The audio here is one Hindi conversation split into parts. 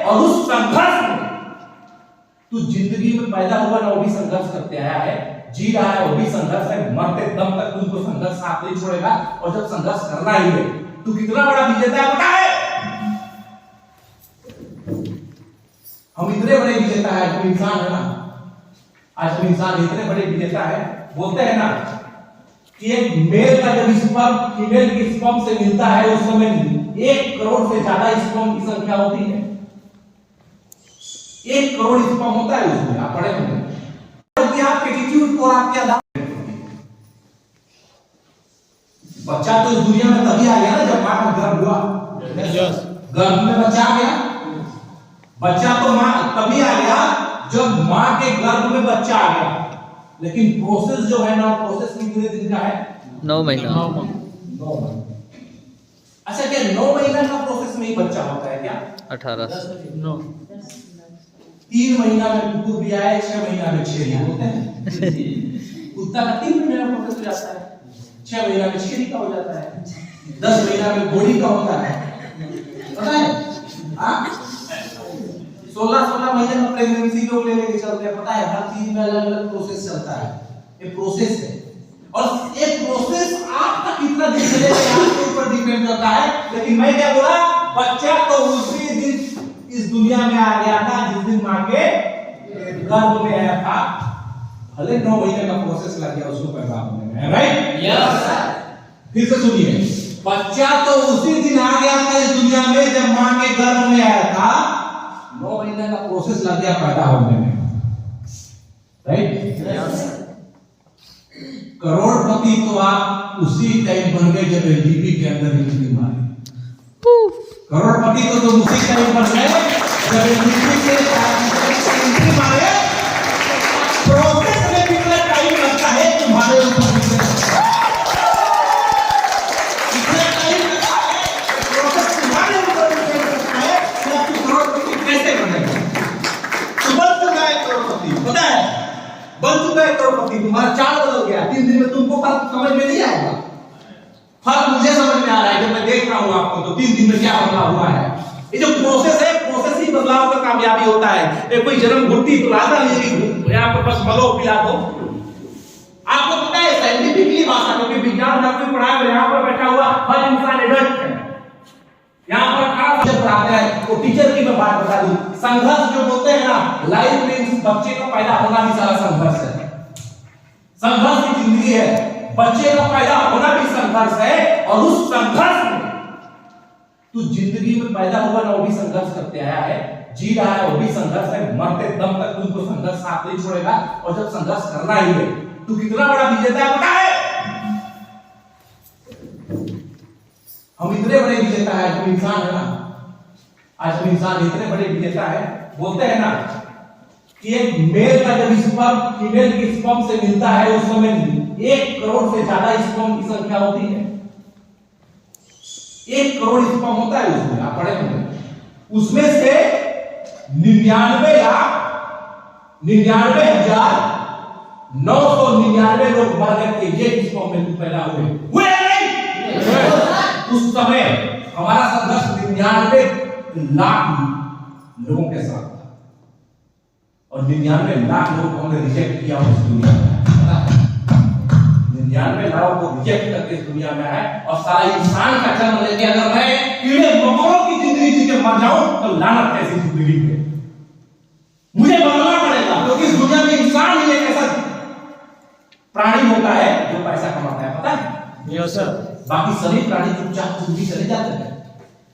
और उस संघर्ष में तू जिंदगी में पैदा हुआ ना, वो भी संघर्ष करते आया है, जी रहा है, वो भी संघर्ष है, मरते दम तक तुमको संघर्ष साथ नहीं छोड़ेगा। और जब संघर्ष करना ही है, तू कितना बड़ा विजेता है पता है? हम इतने बड़े विजेता है, जो इंसान है ना, आज हम इंसान इतने बड़े विजेता है, बोलते हैं ना कि एक मेल का जब स्पर्म फीमेल के स्पर्म से मिलता है, उस समय 1 करोड़ से ज्यादा स्पर्म की संख्या होती है। 1 करोड़ स्पर्म होता है उसमें, आप पढ़े होंगे। क्योंकि आपके एटीट्यूड और आपके आधार बच्चा तो इस दुनिया में तभी आ गया ना जब मां का गर्भ हुआ। गर्भ में बच्चा आ गया, बच्चा तो मां तभी आ गया जब मां के गर्भ में बच्चा आ गया। लेकिन प्रोसेस जो है ना, प्रोसेस कितने दिन का है? 9 महीना। 9 महीना। अच्छा, क्या 9 महीना का प्रोसेस में ही बच्चा होता है क्या? 18 9 3 महीना में कुकुर भी आए, 6 महीना में छेरी होते हैं। कुत्ता का 3 महीना में प्रोसेस हो जाता है, 6 महीना में छेरी का हो जाता है, 10 महीना में घोड़ी का होता है, पता है? 16 महीने में प्रेगनेंसी को ले लेके चलते हैं, पता है? हर चीज में अलग अलग प्रोसेस चलता है, ये प्रोसेस है। और ये प्रोसेस आपका कितना दिन चलेगा आपके ऊपर डिपेंड करता है। लेकिन मैं क्या बोला, बच्चा तो उसी दिन इस दुनिया में आ गया था जिस दिन मां के गर्भ में आया था। भले 9 महीने का प्रोसेस लग गया उसको पैदा होने में, राइट? Yes sir. फिर से सुनिए, बच्चा तो उसी दिन आ गया था इस दुनिया में जब मां के गर्भ में आया था। 9 महीने का प्रोसेस लग गया पैदा होने में, राइट? यस। करोड़पति तो आप उसी टाइम बन गए जब एलजीबी के अंदर एंट्री मारी। करोड़पति तो तुम उसी टाइम बन गए जब एलजीबी के एंट्री मारे। प्रोसेस में कितना टाइम लगता है तुम्हारे ऊपर कितना टाइम लगता है, प्रोसेस तुम्हारे ऊपर डिपेंड करता है कि आप करोड़पति कैसे बनेंगे। तो बन चुका है करोड़पति, पता है? बन चुका है करोड़पति, तुम्हारा चाल बदल गया। 3 दिन में तुमको फर्क समझ में नहीं आएगा। फर्क मुझे समझ में आ रहा है जब मैं देख रहा हूं आपको, तो 3 दिन में क्या बदलाव हुआ है। ये जो प्रोसेस है, प्रोसेस ही बदलाव का कामयाबी होता है। ये कोई जन्म घुट्टी तो लाता नहीं कि यहां पर बस मलो पिला दो। आपको पता है साइंटिफिकली भाषा, क्योंकि विज्ञान में आपने पढ़ा है, यहां पर बैठा हुआ हर इंसान एडल्ट है। यहां पर खास जब पढ़ाते हैं तो टीचर की मैं बात बता दूं, संघर्ष जो बोलते हैं ना, लाइफ मींस बच्चे का पैदा होना भी सारा संघर्ष है। संघर्ष की जिंदगी है, बच्चे का पैदा होना भी संघर्ष है। और उस संघर्ष में तू जिंदगी में पैदा हुआ ना, वो भी संघर्ष करते आया है, जी रहा है, वो भी संघर्ष है, मरते दम तक तुमको संघर्ष साथ नहीं छोड़ेगा। और जब संघर्ष करना ही है, तू कितना बड़ा विजेता है पता है? हम इतने बड़े विजेता है, जो इंसान है ना, आज हम इंसान इतने बड़े विजेता है, बोलते हैं ना कि एक मेल का जब स्पर्म फीमेल के स्पर्म से मिलता है, उस समय 1 करोड़ से ज्यादा स्पर्म की संख्या होती है। 1 करोड़ स्पर्म होता है उसमें, आप पढ़े होंगे। उसमें से 99,999 लोग मर गए थे ये स्पर्म में पैदा हुए नहीं। उस समय हमारा संघर्ष 99 लाख लोगों के साथ था, और 99 लाख लोगों को हमने रिजेक्ट किया इस दुनिया में। 99 लाख को रिजेक्ट करके इस दुनिया में आए, और सारा इंसान का जन्म लेके अगर मैं कीड़े मकोड़ों की जिंदगी जी के मर जाऊं तो लानत कैसी जिंदगी पे मुझे बदलना पड़ेगा। क्योंकि इस दुनिया में इंसान ही एक ऐसा प्राणी होता है जो पैसा कमाता है, पता है? Yes sir. बाकी सभी प्राणी चुपचाप जिंदगी चले जाते हैं।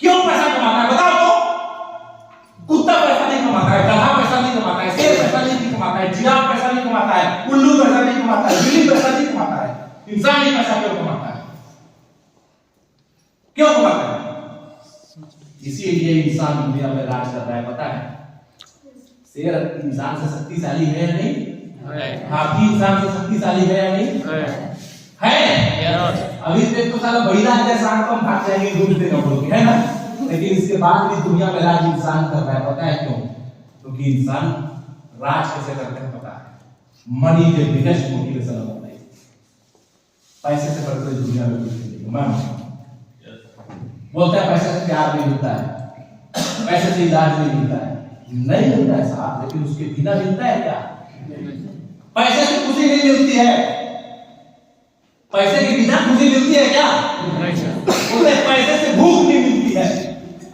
क्यों पैसा कमाता है बताओ तो? कुत्ता पैसा नहीं कमाता है, गधा पैसा नहीं कमाता है, शेर पैसा नहीं कमाता है, जिराफ पैसा नहीं कमाता है, उल्लू पैसा नहीं कमाता है, बिल्ली पैसा नहीं कमाता है। इंसान ही पैसा क्यों कमाता है? क्यों कमाता है? इसीलिए इंसान दुनिया में राज कर रहा है, पता है? शेर इंसान से शक्तिशाली है या नहीं? हाथी इंसान से शक्तिशाली है या नहीं? है। अभी तक तो साला बहिरा जैसा हम भाग जाएंगे घूमते ना बोल के, है ना? लेकिन इसके बाद भी दुनिया में राज इंसान कर रहा है, पता है क्यों? क्योंकि इंसान राज कैसे करते हैं पता है? Money is the biggest motivation of life. पैसे से बढ़कर इस दुनिया में कुछ नहीं है। बोलता है पैसे से प्यार नहीं मिलता है, पैसे से इलाज नहीं मिलता है, नहीं मिलता है साहब, लेकिन उसके बिना मिलता है क्या? पैसे से खुशी नहीं मिलती है, पैसे के बिना खुशी मिलती है क्या? बोलते पैसे से भूख नहीं मिलती है।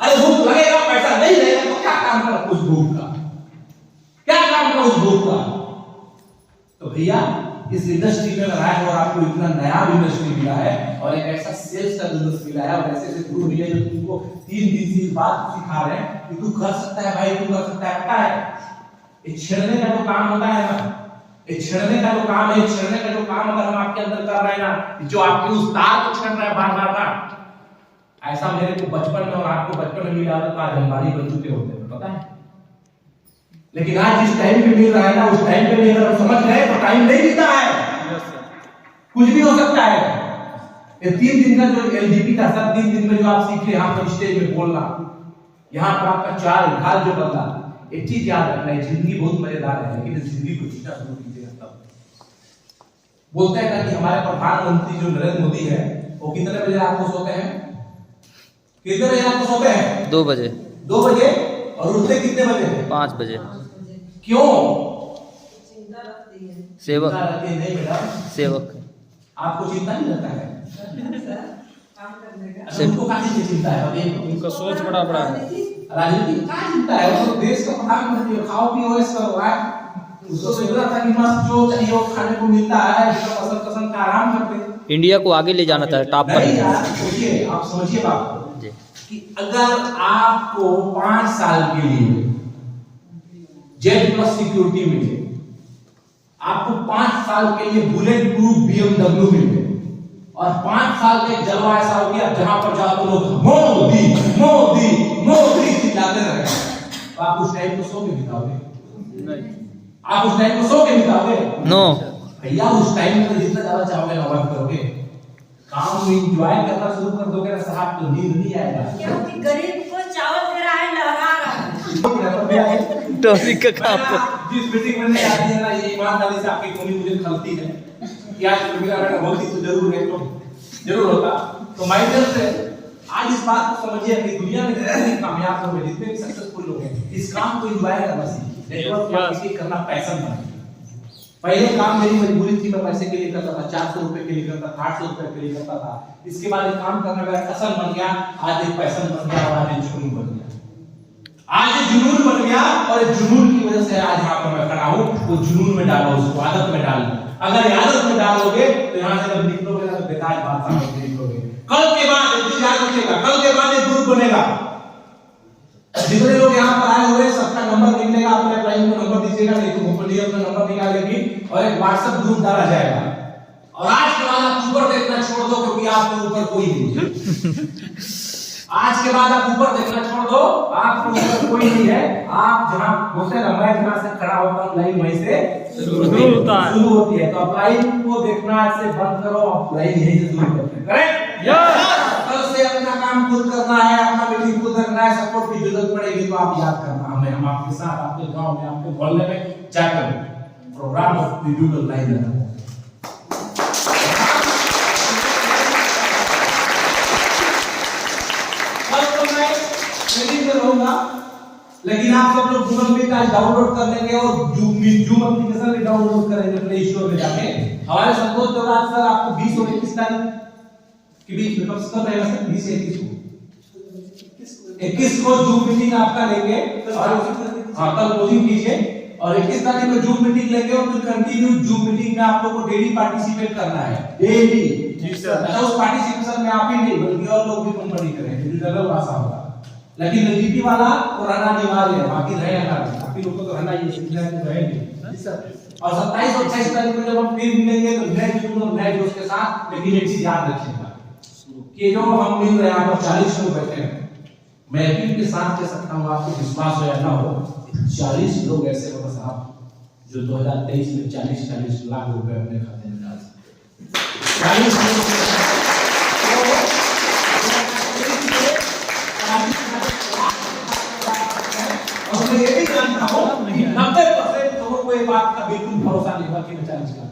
अरे भूख लगेगा, पैसा नहीं रहेगा तो क्या काम करा उस भूख का, क्या काम करा उस भूख का? तो भैया इस इंडस्ट्री में अगर आए और आपको इतना नया इंडस्ट्री मिला है और एक ऐसा सेल्स का बिजनेस मिला है और ऐसे गुरु मिले जो तुमको 3 दिन से बात सिखा रहे हैं कि तू कर सकता है भाई, तू कर सकता है। पता है ये छेड़ने का जो काम होता है ना, ये छेड़ने का जो काम है, छेड़ने का जो काम अगर हम आपके अंदर कर रहे हैं ना, जो आपके उस तार को छेड़ रहा है बार बार ना, ऐसा मेरे को बचपन में और आपको बचपन में मिला था, आज हमारी बन चुके होते हैं, पता है। लेकिन आज जिस टाइम पे मिल रहा है ना, उस टाइम पे भी अगर हम समझ गए तो टाइम नहीं बीता है, कुछ भी हो सकता है। ये 3 दिन का जो एलडीपी का सब 3 दिन में जो आप सीख रहे हैं, आप स्टेज में बोलना, यहाँ पर आपका चाल ढाल जो बदला, एक चीज याद रखना है, जिंदगी बहुत मजेदार है, लेकिन इस जिंदगी को जीना शुरू कीजिएगा तब। बोलते हैं ना कि हमारे प्रधानमंत्री जो नरेंद्र मोदी है, वो कितने बजे रात को सोते हैं? कितने बजे रात को सोते हैं? 2 बजे। 2 बजे। और उठते कितने बजे? 5 बजे। क्यों? सेवक नहीं बेटा, सेवक आपको चिंता नहीं रहता है? से- उनको काफी चिंता है, अभी उनका सोच बड़ा बड़ा है। राजनीति का चिंता है, वो तो देश का प्रधानमंत्री है, खाओ पियो ऐसा हो रहा है, उसको सोच रहा था कि मस्त जो चाहिए वो खाने को मिलता है, जितना पसंद पसंद का आराम करते। इंडिया को आगे ले जाना था, टॉप पर। नहीं यार, देखिए आप समझिए बात जी। कि अगर आपको 5 साल के लिए जेट प्लस सिक्योरिटी मिले, आपको 5 साल के लिए बुलेट प्रूफ BMW मिले और 5 साल में जलवा ऐसा हो गया जहां पर जाओ तो लोग मोदी मोदी मोदी चिल्लाते रहे, तो आप उस टाइम को सो के बिताओगे? नहीं। आप उस टाइम को सो के बिताओगे? नो भैया, उस टाइम में जितना ज्यादा चाहोगे ना वर्क करोगे, काम में एंजॉय करना शुरू कर दोगे ना साहब, तो नींद नहीं आएगा। क्योंकि गरीब को चावल दे रहा है, लहरा रहा है। टॉपिक का काम जिस मीटिंग में नहीं आती है ना, ये ईमानदारी से आपकी कमी मुझे खलती है कि आज मेरा बेटा होती तो जरूर है, तो जरूर होता। तो माइंड से आज इस बात को समझिए कि दुनिया में जितने कामयाब लोग हैं, जितने भी सक्सेसफुल लोग हैं, इस काम को एंजॉय करना सीखिए। नेटवर्क मार्केटिंग करना पैशन बना। पहले काम मेरी मजबूरी थी, मैं पैसे के लिए करता था, 400 रुपए के लिए करता था, 800 रुपए के लिए करता था। इसके बाद एक काम करना मेरा पैशन बन गया, आज एक पैशन बन गया और आज एक जुनून बन गया। आज एक जुनून बन गया और इस जुनून की वजह से आज यहाँ पर मैं खड़ा हूँ। वो जुनून में डालो, उसको आदत में डालो। अगर आदत में डालोगे तो यहाँ से जब निकलोगे ना तो बेकार बात समझ के निकलोगे। कल के बाद इंतजार बचेगा, कल के बाद एक ग्रुप बनेगा। जितने लोग यहाँ पर आए हुए सबका नंबर निकलेगा, अपने क्लाइंट को नंबर दीजिएगा, नहीं तो कंपनी अपना नंबर निकालेगी और एक व्हाट्सएप ग्रुप डाला जाएगा। और आज के बाद आप ऊपर देखना छोड़ दो, क्योंकि आपके ऊपर कोई नहीं है। आज के बाद आप ऊपर देखना छोड़ दो, आपके ऊपर कोई नहीं है। आप जहां बोलते हैं मैं जहां से खड़ा होता हूं, लाइन वहीं से शुरू होती है। तो आप लाइन को देखना से बंद करो, आप लाइन यहीं से शुरू करते हैं। करेक्ट? यस। कल से अपना काम खुद करना है, अपना मीटिंग खुद रखना है। सपोर्ट की जरूरत पड़ेगी तो आप याद करना, हम आपके साथ, आपके गांव में, आपके मोहल्ले में जाकर प्रोग्राम ऑफ डिजिटल लाइन रखना। लेकिन आप सब लोग गूगल मीट आज डाउनलोड कर लेंगे और जूम एप्लीकेशन भी डाउनलोड करेंगे प्ले स्टोर में जाके। हमारे संतोष देवराज सर आपको 20 और 21 तारीख के बीच में कब से रहेगा सर? 20 से 21 को जूम मीटिंग आपका लेंगे और हाँ कल कोचिंग कीजिए और 21 तारीख को जूम मीटिंग लेंगे और फिर कंटिन्यू जूम मीटिंग में आप लोग को डेली पार्टिसिपेट करना है। डेली। जी सर। अच्छा उस पार्टिसिपेशन में आप ही नहीं बल्कि और लोग भी कंपनी करेंगे, जनरल भाषा होगा। लेकिन एलडीपी वाला तो रहना अनिवार्य है, बाकी रहेगा ना, बाकी लोग को तो रहना ये सीखना है, तो रहेंगे। जी सर। और 27 और 28 तारीख को जब हम फिर मिलेंगे तो नए जुनून और नए जोश के साथ। लेकिन एक चीज याद रखिएगा कि जो हम मिल रहे हैं, यहाँ पर 40 लोग बैठे हैं, मैं यकीन के साथ कह सकता हूँ, आपको विश्वास हो या ना हो, 40 लोग ऐसे होगा साहब जो 2023 में 40 लाख रुपए अपने खाते में डाल सकते। 40 लोग और मैं ये भी जानता हूँ कि 90% लोगों को ये बात का बिल्कुल भरोसा नहीं हुआ कि मैं 40 लाख,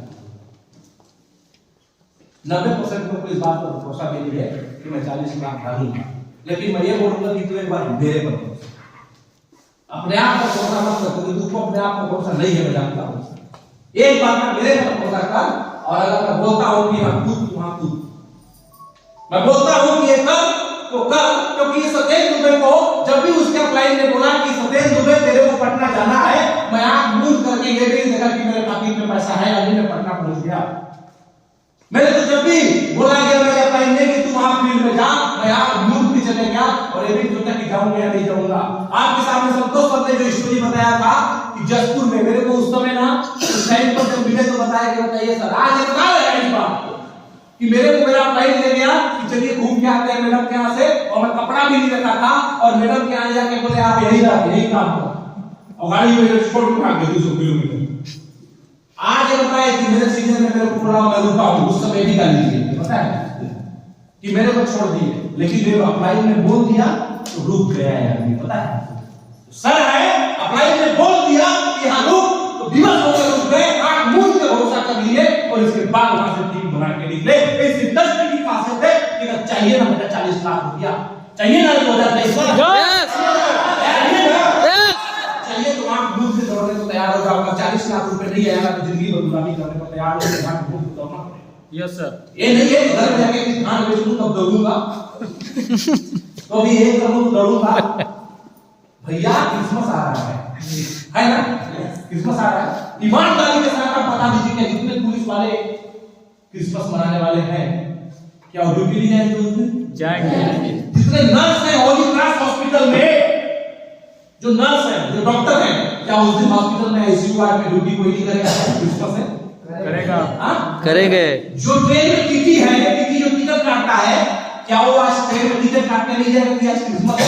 90% लोगों को इस बात पर भरोसा नहीं है कि मैं 40 लाख डालूंगा। लेकिन मैं ये बोलूंगा कि तू एक बार मेरे पर अपने आप पर भरोसा मत कर, क्योंकि तुमको अपने आप पर भरोसा नहीं है, मैं जानता हूं। एक बात मैं मेरे पर भरोसा कर, और अगर मैं बोलता हूं कि हम कूद, वहां कूद। मैं बोलता हूं कि ये कर तो कर, क्योंकि सत्येंद्र दुबे को जब भी उसके क्लाइंट ने बोला कि सत्येंद्र दुबे तेरे को पटना जाना है, मैं आंख मूंद करके ये भी देखा कि मेरे पाकिट में पैसा है, अभी मैं पटना पहुंच गया। मैंने तो जब भी बोला गया मेरे क्लाइंट ने कि तू वहां फील्ड में जा, मैं आंख मूंद के चले गया और ये भी सोचा कि जाऊंगा या नहीं जाऊंगा। आपके सामने संतोष सर ने जो स्टोरी बताया था कि जसपुर में, मेरे को उस समय ना उस टाइम पर जब मिले तो बताया कि बताइए सर, आज इतना लगा इस बात को कि मेरे को मेरा क्लाइंट ले गया कि चलिए घूम के आते हैं मैडम के यहाँ से, और मैं कपड़ा भी नहीं रखा था, और मैडम के यहाँ जाके बोले आप यही रह, यही काम करो, और गाड़ी में छोड़ के भाग गए 200 किलोमीटर। आज ये बताया कि मेरे सीनियर ने मेरे को बोला, मैं रुका हूं, उस समय भी गाली दी, पता है कि मेरे को छोड़ दिए, लेकिन मेरे अप्लाई ने बोल दिया तो रुक गया यार, पता है सर है, अप्लाई ने बोल दिया कि हां रुक, तो दिवस हो गए, रुक गए, आंख मूंद के भरोसा कर लिए, और इसके बाद वहां से टीम बना के निकले। इस इंडस्ट्री की खासियत है कि अगर चाहिए ना बेटा 40 लाख रुपया चाहिए ना 2023 में, चाहिए तो आंख मूंद से दौड़ने को तैयार हो जाओ। 40 लाख रुपए नहीं आएगा तो जिंदगी भर गुलामी करने को तैयार हो जाओ, आंख मूंद के दौड़ना पड़ेगा। Yes sir. ये नहीं है घर में जाके कि धान बेच लूं तब दौड़ूंगा, तो भी ये करूं तो दौड़ूंगा। भैया क्रिसमस आ रहा है ना, क्रिसमस आ रहा है, ईमानदारी के साथ आप बता दीजिए कि जितने पुलिस वाले क्रिसमस मनाने वाले हैं, क्या वो ड्यूटी नहीं जाएंगे उस दिन? जाएंगे। जितने नर्स हैं होली क्रॉस हॉस्पिटल में, जो नर्स हैं, जो डॉक्टर हैं, क्या उस दिन हॉस्पिटल में आईसीयू वार्ड में ड्यूटी कोई नहीं करेगा? क्रिसमस है करेगा, हाँ करेंगे। जो ट्रेन में टीटी है, टीटी जो टिकट काटता है, क्या वो आज ट्रेन में टिकट काटने नहीं जाएगा कि आज क्रिसमस है?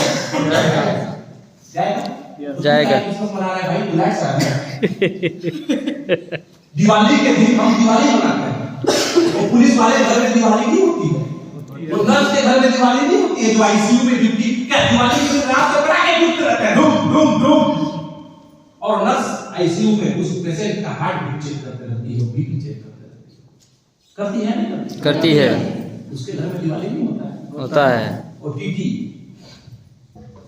जाएगा, जाएगा। क्रिसमस मना रहे भाई, रिलैक्स आ दिवाली के दिन हम दिवाली मनाते हैं, वो पुलिस वाले घर में दिवाली नहीं होती है, वो नर्स के घर में दिवाली नहीं होती है, जो आईसीयू में ड्यूटी, क्या दिवाली के दिन रात को पटाखे फूटते रहते हैं, धूम धूम धूम, और नर्स आईसीयू में उस पेशेंट का हार्ट बीट चेक करते रहती है, बीपी चेक करते रहती है, करती है नहीं करती है, उसके घर में दिवाली नहीं होता है। और टीटी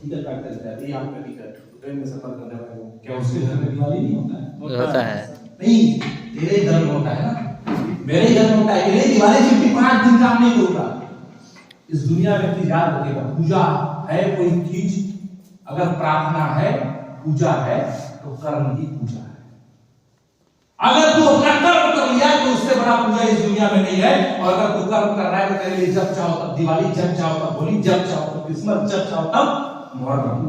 टिकट काटते रहता है, ये आपका टिकट ट्रेन में सफर करने वाले को, क्या उसके घर में दिवाली नहीं होता है। नहीं, तेरे घर में होता है ना, मेरे घर में होता है। मेरे दिवाली 55 दिन काम नहीं होता। इस दुनिया में चीज याद रखेगा, पूजा है कोई चीज, अगर प्रार्थना है, पूजा है, तो कर्म ही पूजा है। अगर तू अपना कर्म कर लिया तो उससे बड़ा पूजा इस दुनिया में नहीं है, और अगर तू कर्म कर रहा है तो तेरे लिए जब चाहो तब दिवाली, जब चाहो तब होली, जब चाहो तब क्रिसमस, जब चाहो तब मुहर्रम,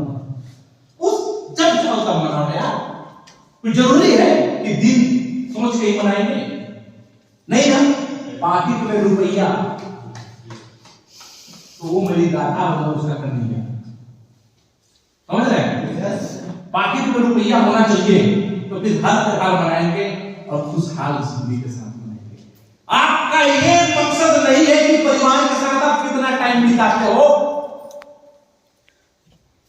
उस जब चाहो तब मनाओ यार। कोई जरूरी है कि दिन सोच के ही मनाएंगे? नहीं ना, पाकिट में रुपया तो वो मेरी गाथा होगा, उसका करनी है, समझ रहे हैं? पाकिट में रुपया होना चाहिए, तो फिर हर त्योहार मनाएंगे और खुशहाल जिंदगी के साथ मनाएंगे। आपका ये मकसद नहीं है कि परिवार के साथ आप कितना टाइम बिताते हो,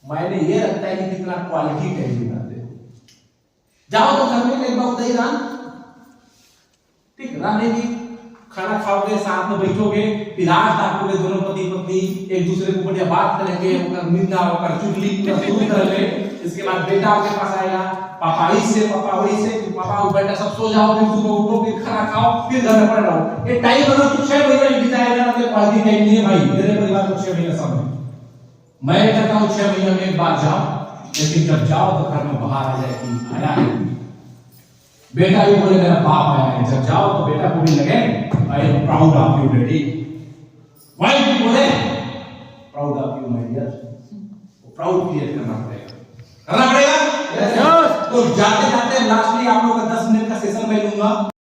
मायने ये रखता है कि कितना क्वालिटी टाइम बिताते हो। जाओ तो घर में एक बार उधर रान, ठीक, रानेगी, खाना खाओगे, साथ में बैठोगे, फिर हाथ ताकोगे, दोनों पति पत्नी एक दूसरे को बढ़िया बात करेंगे, उनका निंदा होकर चुगली शुरू करेंगे। इसके बाद बेटा आपके पास आएगा, पापा इससे, पापा वही से, पापा वो बेटा सब सो जाओ, फिर सुबह उठो, फिर खाना खाओ, फिर घर में पड़े रहो। ये टाइम अगर तू 6 महीने बिताएगा ना, तो क्वालिटी टाइम नहीं है भाई। मेरे परिवार को 6 महीने समय, मैं कहता हूँ 6 महीने में एक बार जाओ, लेकिन जब जाओ तो घर में बाहर आ जाए कि आया है, बेटा भी बोले मेरा बाप आया है। जब जाओ तो बेटा को भी लगे I am proud of you daddy, wife भी बोले proud of you my dear, proud create करना पड़ेगा, करना पड़ेगा। तो जाते